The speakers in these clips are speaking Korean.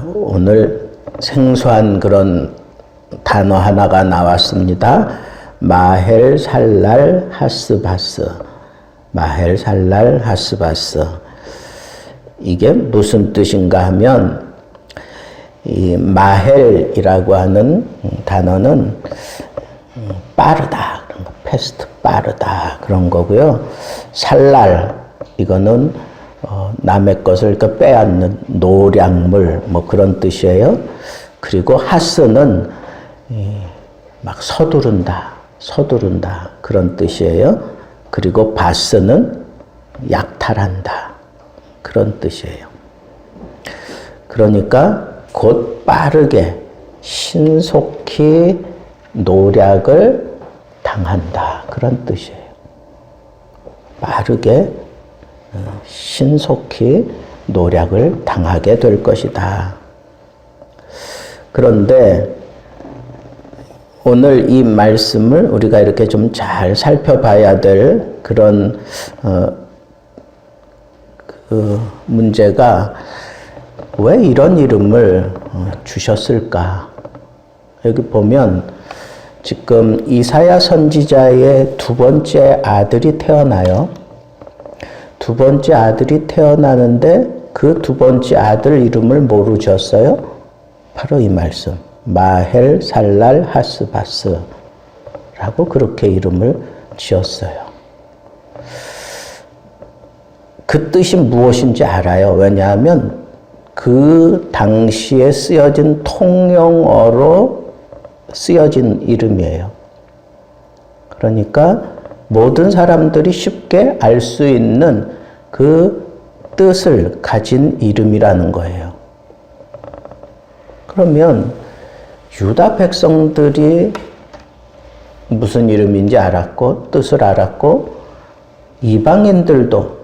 오늘 생소한 그런 단어 하나가 나왔습니다. 마헬살랄 하스바스. 마헬살랄 하스바스. 이게 무슨 뜻인가 하면, 이 마헬이라고 하는 단어는 빠르다, 그런 거, 패스트, 빠르다, 그런 거고요. 살랄, 이거는 남의 것을 빼앗는 노량물, 뭐 그런 뜻이에요. 그리고 하스는 막 서두른다, 그런 뜻이에요. 그리고 바스는 약탈한다, 그런 뜻이에요. 그러니까 곧 빠르게 신속히 노략을 당한다, 그런 뜻이에요. 빠르게 신속히 노략을 당하게 될 것이다. 그런데 오늘 이 말씀을 우리가 이렇게 좀 잘 살펴봐야 될 그런 문제가, 왜 이런 이름을 주셨을까? 여기 보면 지금 이사야 선지자의 두 번째 아들이 태어나요. 두 번째 아들이 태어나는데 그 두 번째 아들 이름을 뭐로 지었어요? 바로 이 말씀, 마헬살랄 하스바스 라고 그렇게 이름을 지었어요. 그 뜻이 무엇인지 알아요. 왜냐하면 그 당시에 쓰여진 통용어로 쓰여진 이름이에요. 그러니까 모든 사람들이 쉽게 알 수 있는 그 뜻을 가진 이름이라는 거예요. 그러면 유다 백성들이 무슨 이름인지 알았고 뜻을 알았고, 이방인들도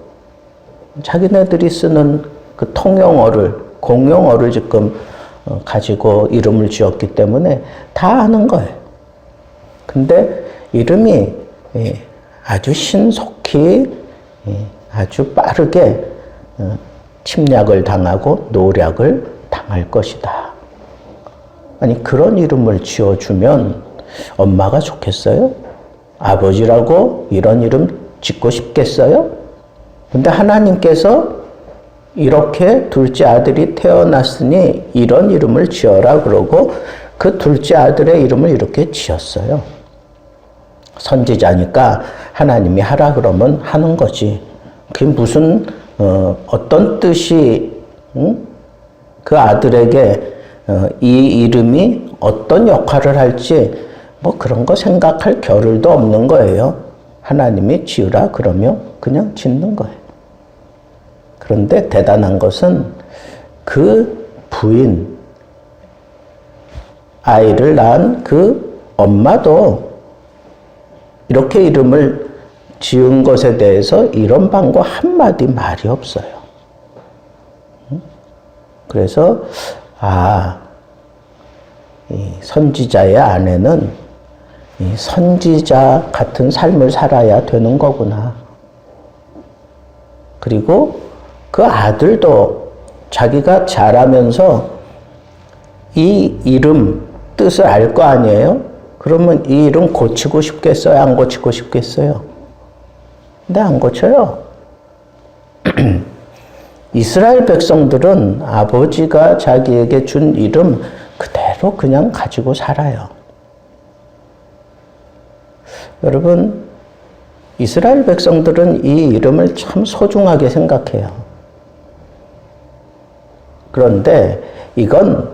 자기네들이 쓰는 그 통용어를, 공용어를 지금 가지고 이름을 지었기 때문에 다 아는 거예요. 근데 이름이 아주 신속히, 아주 빠르게 침략을 당하고 노략을 당할 것이다. 아니, 그런 이름을 지어주면 엄마가 좋겠어요? 아버지라고 이런 이름 짓고 싶겠어요? 근데 하나님께서 이렇게 둘째 아들이 태어났으니 이런 이름을 지어라 그러고 그 둘째 아들의 이름을 이렇게 지었어요. 선지자니까 하나님이 하라 그러면 하는 거지. 그게 무슨 어떤 뜻이 그 아들에게 이 이름이 어떤 역할을 할지 뭐 그런 거 생각할 겨를도 없는 거예요. 하나님이 지으라 그러면 그냥 짓는 거예요. 그런데 대단한 것은 그 부인, 아이를 낳은 그 엄마도 이렇게 이름을 지은 것에 대해서 이런 방과 한마디 말이 없어요. 그래서 이 선지자의 아내는 이 선지자 같은 삶을 살아야 되는 거구나. 그리고 그 아들도 자기가 자라면서 이 이름 뜻을 알 거 아니에요? 그러면 이 이름 고치고 싶겠어요? 안 고치고 싶겠어요? 근데 안 고쳐요. 이스라엘 백성들은 아버지가 자기에게 준 이름 그대로 그냥 가지고 살아요. 여러분, 이스라엘 백성들은 이 이름을 참 소중하게 생각해요. 그런데 이건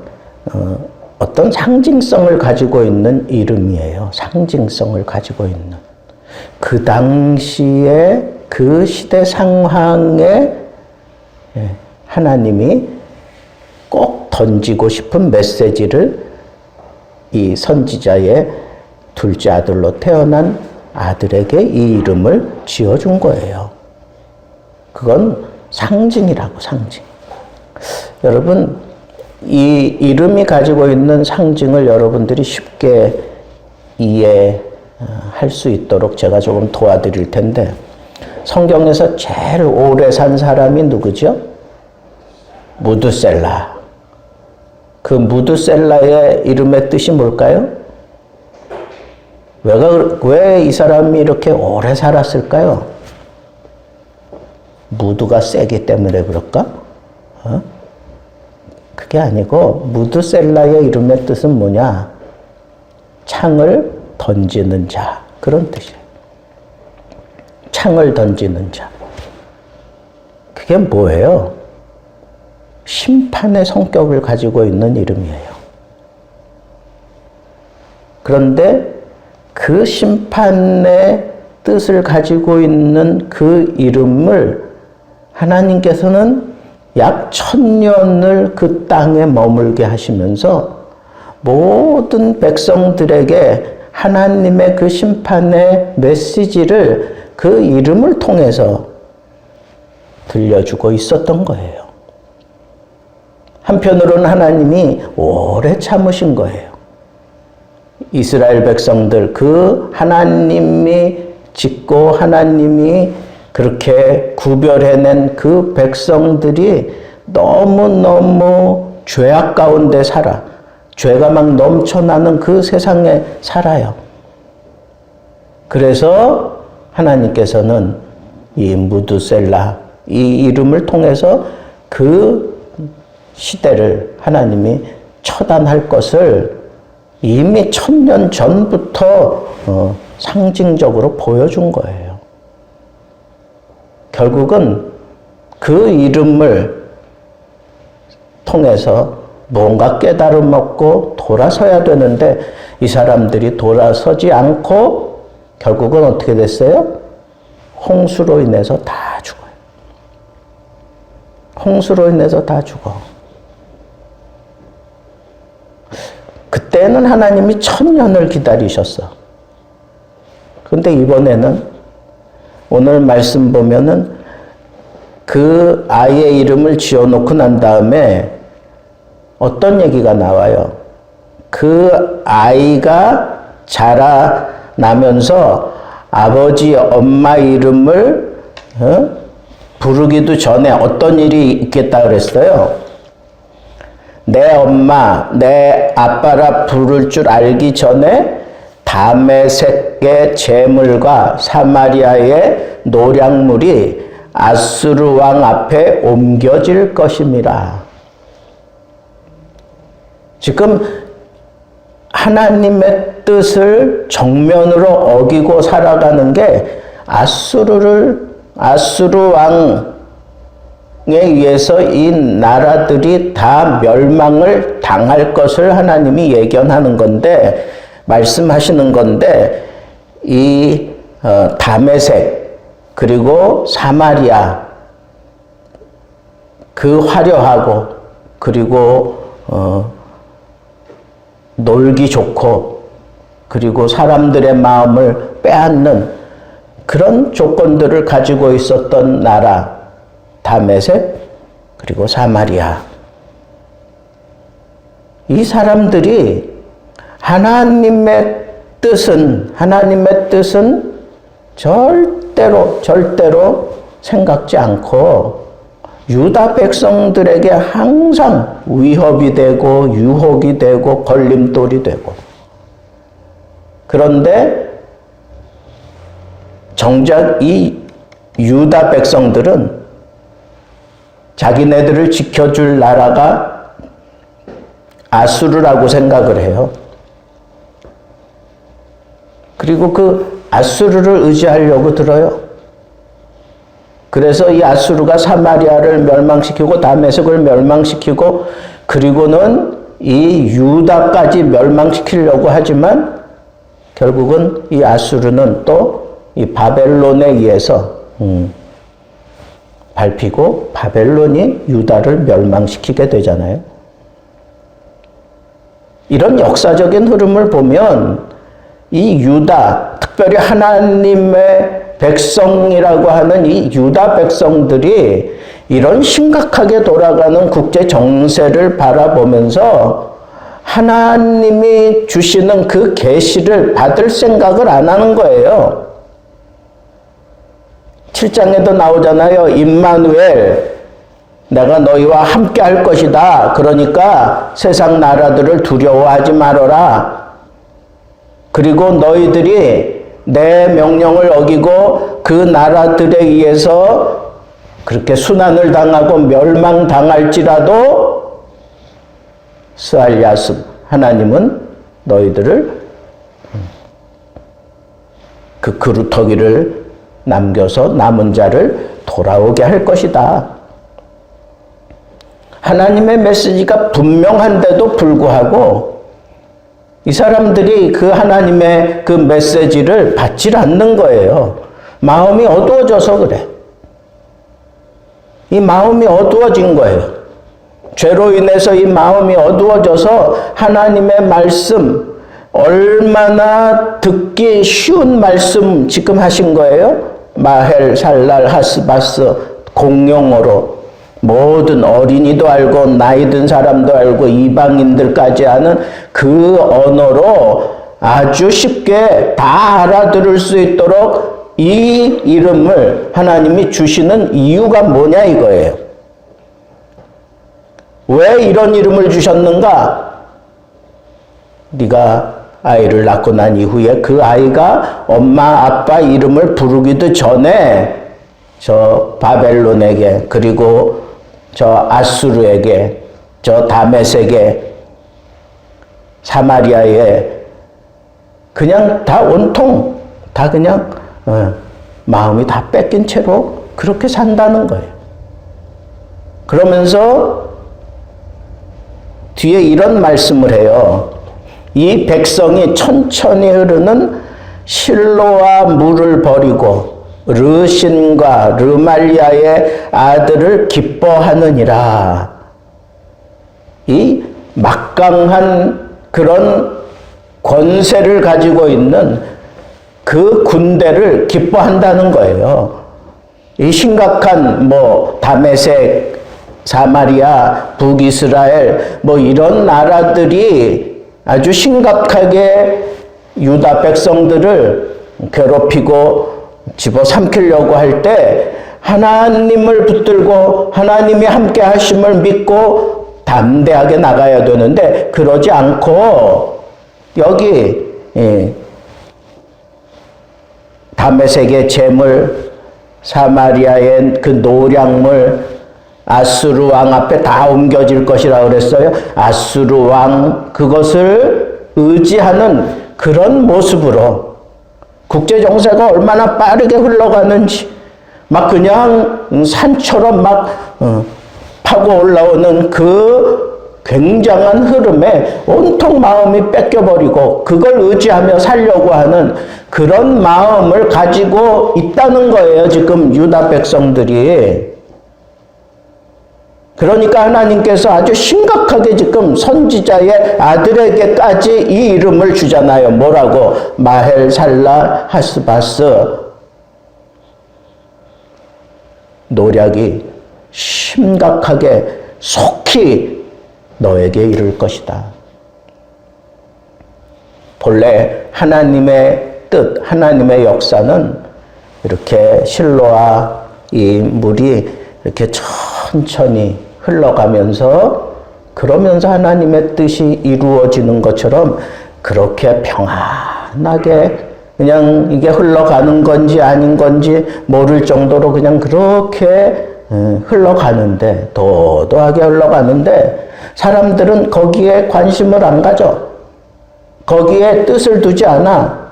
어떤 상징성을 가지고 있는 이름이에요. 상징성을 가지고 있는. 그 당시에 그 시대 상황에 하나님이 꼭 던지고 싶은 메시지를 이 선지자의 둘째 아들로 태어난 아들에게 이 이름을 지어준 거예요. 그건 상징이라고, 상징. 여러분, 이 이름이 가지고 있는 상징을 여러분들이 쉽게 이해할 수 있도록 제가 조금 도와드릴 텐데, 성경에서 제일 오래 산 사람이 누구죠? 무드셀라. 그 무드셀라의 이름의 뜻이 뭘까요? 왜 이 사람이 이렇게 오래 살았을까요? 무드가 세기 때문에 그럴까? 그게 아니고 무드셀라의 이름의 뜻은 뭐냐? 창을 던지는 자, 그런 뜻이에요. 창을 던지는 자. 그게 뭐예요? 심판의 성격을 가지고 있는 이름이에요. 그런데 그 심판의 뜻을 가지고 있는 그 이름을 하나님께서는 약 1000년을 그 땅에 머물게 하시면서 모든 백성들에게 하나님의 그 심판의 메시지를 그 이름을 통해서 들려주고 있었던 거예요. 한편으로는 하나님이 오래 참으신 거예요. 이스라엘 백성들, 그 하나님이 짓고 하나님이 그렇게 구별해낸 그 백성들이 너무너무 죄악 가운데 살아. 죄가 막 넘쳐나는 그 세상에 살아요. 그래서 하나님께서는 이 무드셀라, 이 이름을 통해서 그 시대를 하나님이 처단할 것을 이미 1000년 전부터 상징적으로 보여준 거예요. 결국은 그 이름을 통해서 뭔가 깨달음 얻고 돌아서야 되는데 이 사람들이 돌아서지 않고 결국은 어떻게 됐어요? 홍수로 인해서 다 죽어요. 홍수로 인해서 다 죽어. 그때는 하나님이 1000년을 기다리셨어. 근데 이번에는 오늘 말씀 보면은 그 아이의 이름을 지어놓고 난 다음에 어떤 얘기가 나와요? 그 아이가 자라나면서 아버지, 엄마 이름을 부르기도 전에 어떤 일이 있겠다 그랬어요? 내 엄마, 내 아빠라 부를 줄 알기 전에 다메섹의 재물과 사마리아의 노량물이 아수르 왕 앞에 옮겨질 것임이라. 지금 하나님의 뜻을 정면으로 어기고 살아가는 게 아수르 왕에 의해서 이 나라들이 다 멸망을 당할 것을 하나님이 예견하는 건데, 말씀하시는 건데, 이 다메섹 그리고 사마리아, 그 화려하고 그리고 놀기 좋고 그리고 사람들의 마음을 빼앗는 그런 조건들을 가지고 있었던 나라 다메섹 그리고 사마리아, 이 사람들이 하나님의 뜻은 절대로 생각지 않고 유다 백성들에게 항상 위협이 되고 유혹이 되고 걸림돌이 되고, 그런데 정작 이 유다 백성들은 자기네들을 지켜줄 나라가 아수르라고 생각을 해요. 그리고 그 아수르를 의지하려고 들어요. 그래서 이 아수르가 사마리아를 멸망시키고 다메섹을 멸망시키고 그리고는 이 유다까지 멸망시키려고 하지만 결국은 이 아수르는 또 이 바벨론에 의해서 밟히고 바벨론이 유다를 멸망시키게 되잖아요. 이런 역사적인 흐름을 보면 이 유다, 특별히 하나님의 백성이라고 하는 이 유다 백성들이 이런 심각하게 돌아가는 국제 정세를 바라보면서 하나님이 주시는 그 계시를 받을 생각을 안 하는 거예요. 7장에도 나오잖아요. 임마누엘, 내가 너희와 함께 할 것이다. 그러니까 세상 나라들을 두려워하지 말아라. 그리고 너희들이 내 명령을 어기고 그 나라들에 의해서 그렇게 순환을 당하고 멸망당할지라도 스알야습 하나님은 너희들을 그 그루터기를 남겨서 남은 자를 돌아오게 할 것이다. 하나님의 메시지가 분명한데도 불구하고 이 사람들이 그 하나님의 그 메시지를 받지 않는 거예요. 마음이 어두워져서 그래. 이 마음이 어두워진 거예요. 죄로 인해서 이 마음이 어두워져서 하나님의 말씀, 얼마나 듣기 쉬운 말씀 지금 하신 거예요. 마헬, 살랄, 하스바스 공용어로 모든 어린이도 알고 나이 든 사람도 알고 이방인들까지 아는 그 언어로 아주 쉽게 다 알아들을 수 있도록 이 이름을 하나님이 주시는 이유가 뭐냐 이거예요. 왜 이런 이름을 주셨는가? 네가 아이를 낳고 난 이후에 그 아이가 엄마 아빠 이름을 부르기도 전에 저 바벨론에게 그리고 저 아수르에게 저 다메섹에 사마리아에 그냥 다 온통 다 그냥 마음이 다 뺏긴 채로 그렇게 산다는 거예요. 그러면서 뒤에 이런 말씀을 해요. 이 백성이 천천히 흐르는 실로와 물을 버리고 르신과 르말리아의 아들을 기뻐하느니라. 이 막강한 그런 권세를 가지고 있는 그 군대를 기뻐한다는 거예요. 이 심각한 다메섹, 사마리아, 북이스라엘 이런 나라들이 아주 심각하게 유다 백성들을 괴롭히고 집어삼키려고 할 때 하나님을 붙들고 하나님이 함께 하심을 믿고 담대하게 나가야 되는데 그러지 않고 여기 다메섹의 재물, 사마리아의 그 노량물 아수르 왕 앞에 다 옮겨질 것이라고 그랬어요. 아수르 왕 그것을 의지하는 그런 모습으로 국제 정세가 얼마나 빠르게 흘러가는지 막 그냥 산처럼 막 파고 올라오는 그 굉장한 흐름에 온통 마음이 뺏겨버리고 그걸 의지하며 살려고 하는 그런 마음을 가지고 있다는 거예요. 지금 유다 백성들이. 그러니까 하나님께서 아주 심각하게 지금 선지자의 아들에게까지 이 이름을 주잖아요. 뭐라고? 마헬, 살라, 하스바스. 노략이 심각하게 속히 너에게 이를 것이다. 본래 하나님의 뜻, 하나님의 역사는 이렇게 실로와 이 물이 이렇게 천천히 흘러가면서 그러면서 하나님의 뜻이 이루어지는 것처럼 그렇게 평안하게 그냥 이게 흘러가는 건지 아닌 건지 모를 정도로 그냥 그렇게 흘러가는데 도도하게 흘러가는데 사람들은 거기에 관심을 안 가져. 거기에 뜻을 두지 않아.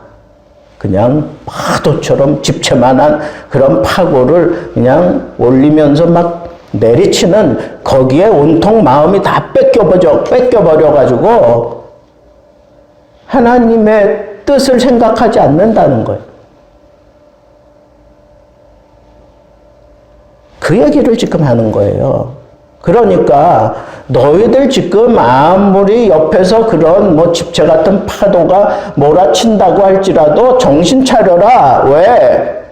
그냥 파도처럼 집채만한 그런 파고를 그냥 올리면서 막 내리치는 거기에 온통 마음이 다 뺏겨버려가지고 하나님의 뜻을 생각하지 않는다는 거예요. 그 얘기를 지금 하는 거예요. 그러니까 너희들 지금 아무리 옆에서 그런 집채 같은 파도가 몰아친다고 할지라도 정신 차려라. 왜?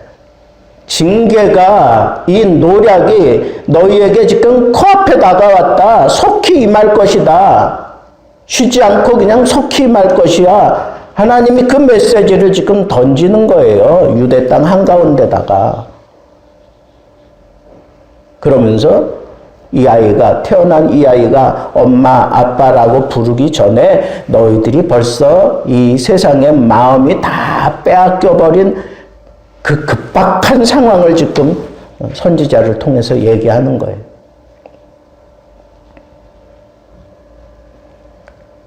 징계가 이 노략이 너희에게 지금 코앞에 다가왔다. 속히 임할 것이다. 쉬지 않고 그냥 속히 임할 것이야. 하나님이 그 메시지를 지금 던지는 거예요. 유대 땅 한가운데다가. 그러면서 이 아이가, 태어난 이 아이가 엄마, 아빠라고 부르기 전에 너희들이 벌써 이 세상의 마음이 다 빼앗겨버린 그 급박한 상황을 지금 선지자를 통해서 얘기하는 거예요.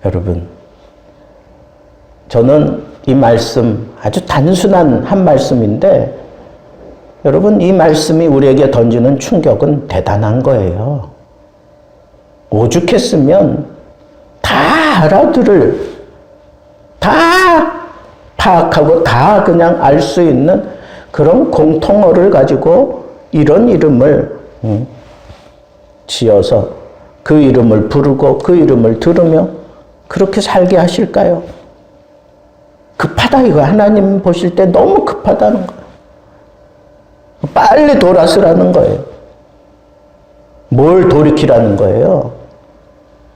여러분, 저는 이 말씀, 아주 단순한 한 말씀인데, 여러분, 이 말씀이 우리에게 던지는 충격은 대단한 거예요. 오죽했으면 다 알아들을, 다 파악하고 다 그냥 알 수 있는 그런 공통어를 가지고 이런 이름을 지어서 그 이름을 부르고 그 이름을 들으며 그렇게 살게 하실까요? 급하다 이거. 하나님 보실 때 너무 급하다는 거예요. 빨리 돌아서라는 거예요. 뭘 돌이키라는 거예요?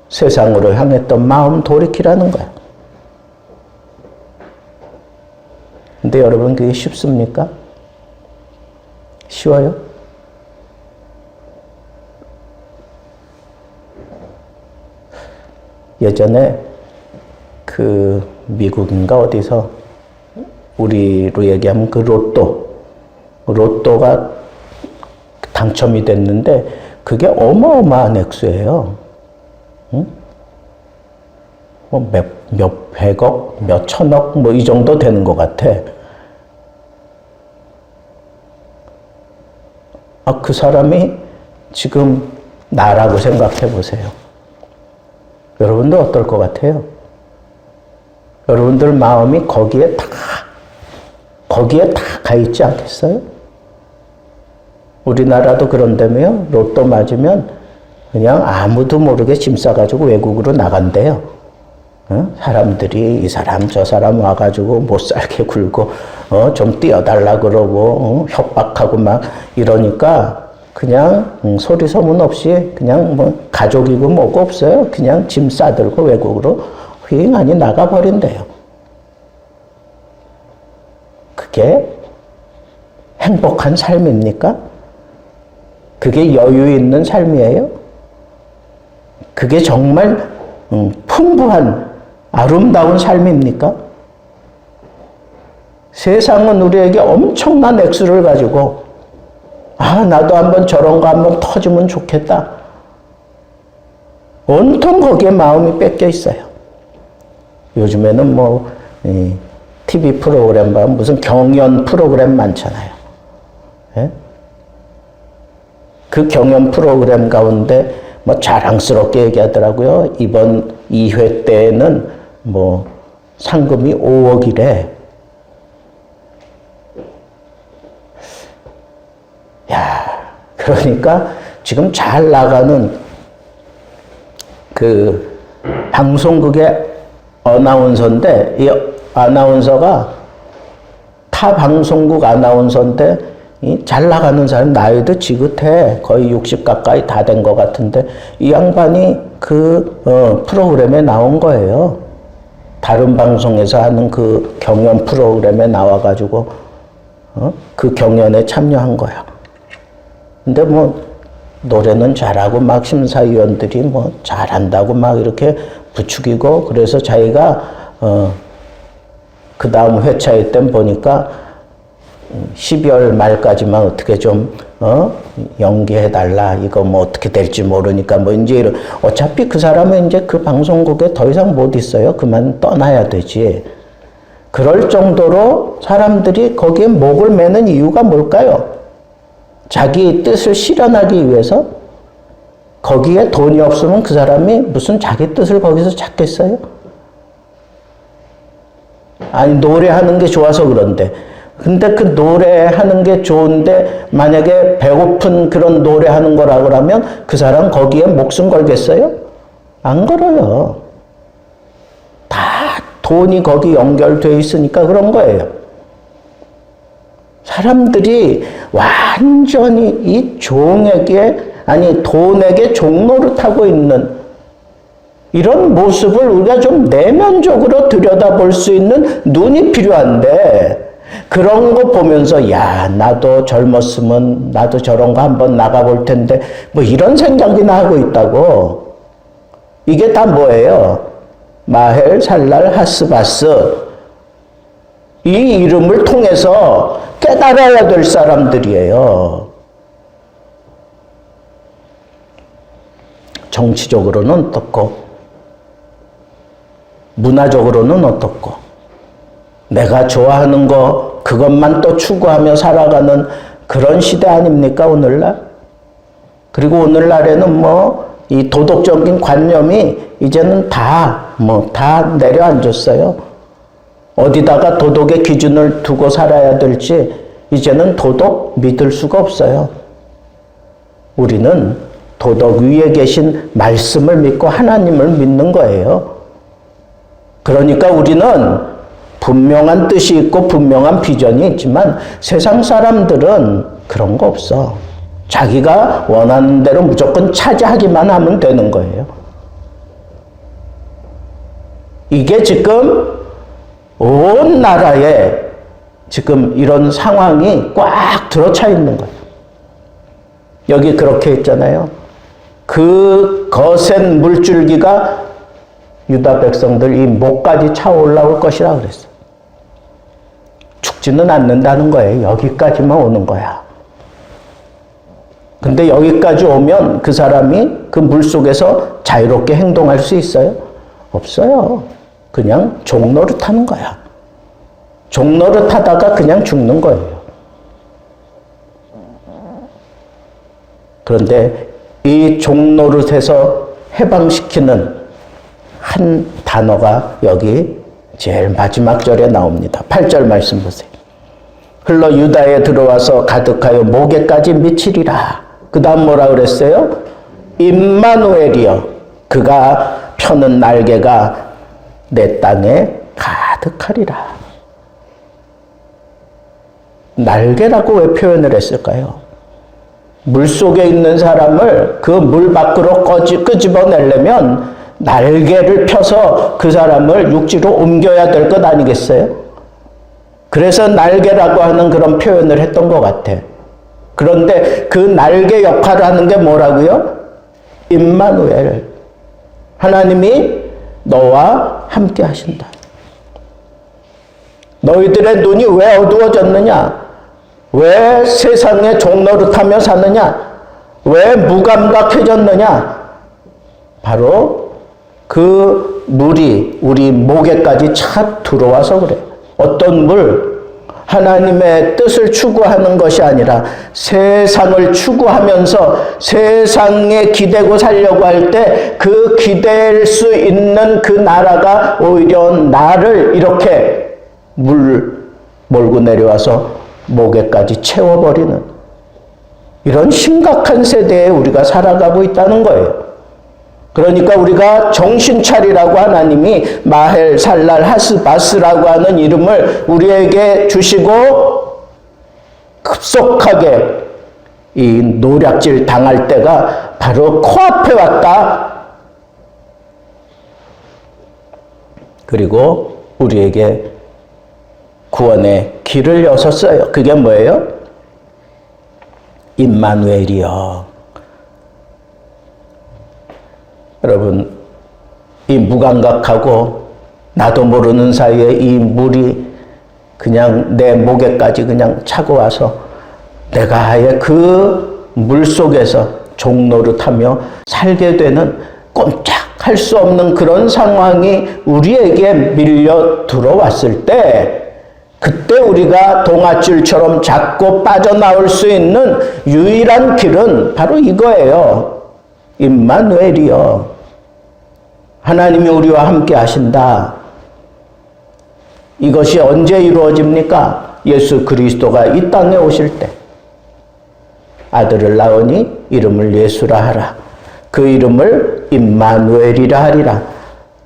세상으로 향했던 마음 돌이키라는 거예요. 근데 여러분, 그게 쉽습니까? 쉬워요? 예전에 그 미국인가 어디서 우리로 얘기하면 그 로또가 당첨이 됐는데 그게 어마어마한 액수예요. 응? 뭐 몇 백억, 몇 천억 뭐 이 정도 되는 것 같아. 그 사람이 지금 나라고 생각해 보세요. 여러분들 어떨 것 같아요? 여러분들 마음이 거기에 다 가 있지 않겠어요? 우리나라도 그런다며요. 로또 맞으면 그냥 아무도 모르게 짐 싸가지고 외국으로 나간대요. 사람들이 이 사람 저 사람 와가지고 못 살게 굴고 좀 띄워달라 그러고 협박하고 막 이러니까 그냥 소리 소문 없이 그냥 뭐 가족이고 뭐고 없어요. 그냥 짐 싸들고 외국으로 휑하니 나가버린대요. 그게 행복한 삶입니까? 그게 여유 있는 삶이에요? 그게 정말 풍부한 아름다운 삶입니까? 세상은 우리에게 엄청난 액수를 가지고 나도 한번 저런 거 한번 터지면 좋겠다. 온통 거기에 마음이 뺏겨 있어요. 요즘에는 뭐 TV 프로그램 보면 무슨 경연 프로그램 많잖아요. 예? 그 경연 프로그램 가운데 뭐 자랑스럽게 얘기하더라고요. 이번 2회 때에는 뭐 상금이 5억이래. 그러니까 지금 잘 나가는 그 방송국의 아나운서인데, 이 아나운서가 타 방송국 아나운서인데 잘 나가는 사람 나이도 지긋해. 거의 60 가까이 다 된 것 같은데 이 양반이 그 프로그램에 나온 거예요. 다른 방송에서 하는 그 경연 프로그램에 나와가지고 그 경연에 참여한 거야. 근데 뭐 노래는 잘하고 막 심사위원들이 뭐 잘한다고 막 이렇게 부추기고, 그래서 자기가 그 다음 회차에 때 보니까 12월 말까지만 어떻게 좀 연기해달라. 이거 뭐 어떻게 될지 모르니까 뭐 이제 어차피 그 사람은 이제 그 방송국에 더 이상 못 있어요. 그만 떠나야 되지. 그럴 정도로 사람들이 거기에 목을 매는 이유가 뭘까요? 자기 뜻을 실현하기 위해서. 거기에 돈이 없으면 그 사람이 무슨 자기 뜻을 거기서 찾겠어요? 아니, 노래하는 게 좋아서 그런데. 근데 그 노래하는 게 좋은데 만약에 배고픈 그런 노래하는 거라 그러면 그 사람 거기에 목숨 걸겠어요? 안 걸어요. 다 돈이 거기 연결되어 있으니까 그런 거예요. 사람들이 완전히 이 돈에게 종노릇하고 있는 이런 모습을 우리가 좀 내면적으로 들여다볼 수 있는 눈이 필요한데, 그런 거 보면서 야, 나도 젊었으면 나도 저런 거 한번 나가볼 텐데 뭐 이런 생각이나 하고 있다고. 이게 다 뭐예요? 마헬, 살랄, 하스바스. 이 이름을 통해서 깨달아야 될 사람들이에요. 정치적으로는 어떻고, 문화적으로는 어떻고, 내가 좋아하는 거 그것만 또 추구하며 살아가는 그런 시대 아닙니까, 오늘날? 그리고 오늘날에는 뭐 이 도덕적인 관념이 이제는 다 내려앉았어요. 어디다가 도덕의 기준을 두고 살아야 될지 이제는 도덕 믿을 수가 없어요. 우리는 도덕 위에 계신 말씀을 믿고 하나님을 믿는 거예요. 그러니까 우리는 분명한 뜻이 있고 분명한 비전이 있지만 세상 사람들은 그런 거 없어. 자기가 원하는 대로 무조건 차지하기만 하면 되는 거예요. 이게 지금 온 나라에 지금 이런 상황이 꽉 들어차 있는 거예요. 여기 그렇게 했잖아요. 그 거센 물줄기가 유다 백성들 이 목까지 차 올라올 것이라 그랬어요. 죽지는 않는다는 거예요. 여기까지만 오는 거야. 근데 여기까지 오면 그 사람이 그 물 속에서 자유롭게 행동할 수 있어요? 없어요. 그냥 종노릇 하는 거야. 종노릇 하다가 그냥 죽는 거예요. 그런데 이 종노릇에서 해방시키는 한 단어가 여기 제일 마지막 절에 나옵니다. 8절 말씀 보세요. 흘러 유다에 들어와서 가득하여 목에까지 미치리라. 그 다음 뭐라 그랬어요? 임마누엘이여, 그가 펴는 날개가 내 땅에 가득하리라. 날개라고 왜 표현을 했을까요? 물속에 있는 사람을 그 물 밖으로 끄집어내려면 날개를 펴서 그 사람을 육지로 옮겨야 될 것 아니겠어요? 그래서 날개라고 하는 그런 표현을 했던 것 같아. 그런데 그 날개 역할을 하는 게 뭐라고요? 임마누엘. 하나님이 너와 함께 하신다. 너희들의 눈이 왜 어두워졌느냐? 왜 세상에 종노릇하며 사느냐? 왜 무감각해졌느냐? 바로 그 물이 우리 목에까지 착 들어와서 그래. 어떤 물? 하나님의 뜻을 추구하는 것이 아니라 세상을 추구하면서 세상에 기대고 살려고 할 때 그 기댈 수 있는 그 나라가 오히려 나를 이렇게 물 몰고 내려와서 목에까지 채워버리는 이런 심각한 세대에 우리가 살아가고 있다는 거예요. 그러니까 우리가 정신 차리라고 하나님이 마헬, 살랄, 하스바스라고 하는 이름을 우리에게 주시고 급속하게 이 노략질 당할 때가 바로 코앞에 왔다. 그리고 우리에게 구원의 길을 여셨어요. 그게 뭐예요? 임마누엘이요. 여러분, 이 무감각하고 나도 모르는 사이에 이 물이 그냥 내 목에까지 그냥 차고 와서 내가 아예 그 물 속에서 종노릇하며 살게 되는 꼼짝할 수 없는 그런 상황이 우리에게 밀려 들어왔을 때 그때 우리가 동아줄처럼 잡고 빠져나올 수 있는 유일한 길은 바로 이거예요. 임마누엘이요. 하나님이 우리와 함께 하신다. 이것이 언제 이루어집니까? 예수 그리스도가 이 땅에 오실 때. 아들을 낳으니 이름을 예수라 하라. 그 이름을 임마누엘이라 하리라.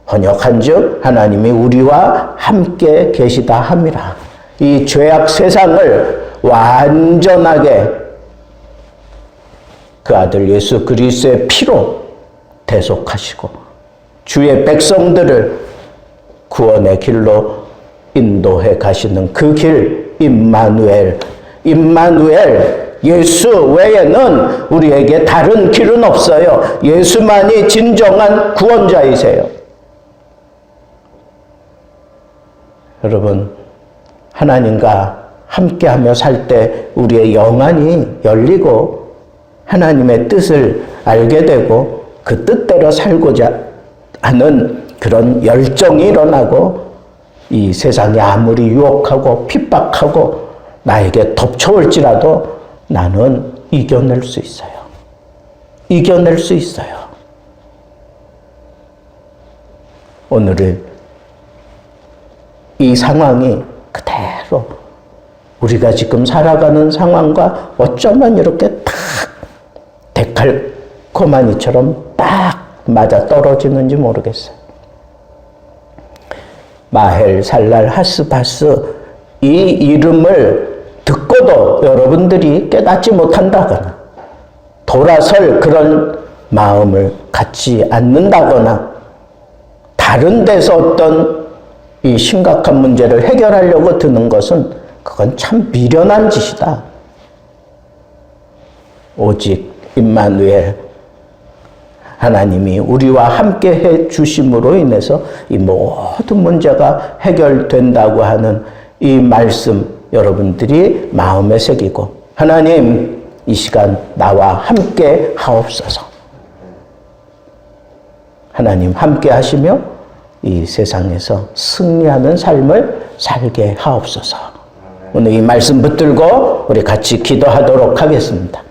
번역한즉 하나님이 우리와 함께 계시다 함이라. 이 죄악 세상을 완전하게 그 아들 예수 그리스도의 피로 대속하시고 주의 백성들을 구원의 길로 인도해 가시는 그 길, 임마누엘. 임마누엘, 예수 외에는 우리에게 다른 길은 없어요. 예수만이 진정한 구원자이세요. 여러분, 하나님과 함께하며 살 때 우리의 영안이 열리고 하나님의 뜻을 알게 되고 그 뜻대로 살고자 하는 그런 열정이 일어나고 이 세상이 아무리 유혹하고 핍박하고 나에게 덮쳐올지라도 나는 이겨낼 수 있어요. 이겨낼 수 있어요. 오늘은 이 상황이 그대로 우리가 지금 살아가는 상황과 어쩌면 이렇게 딱 데칼코마니처럼 딱 맞아 떨어지는지 모르겠어요. 마헬, 살랄, 하스바스 이 이름을 듣고도 여러분들이 깨닫지 못한다거나 돌아설 그런 마음을 갖지 않는다거나 다른 데서 어떤 이 심각한 문제를 해결하려고 드는 것은 그건 참 미련한 짓이다. 오직 임마누엘 하나님이 우리와 함께 해 주심으로 인해서 이 모든 문제가 해결된다고 하는 이 말씀 여러분들이 마음에 새기고 하나님 이 시간 나와 함께 하옵소서. 하나님 함께 하시며 이 세상에서 승리하는 삶을 살게 하옵소서. 오늘 이 말씀 붙들고 우리 같이 기도하도록 하겠습니다.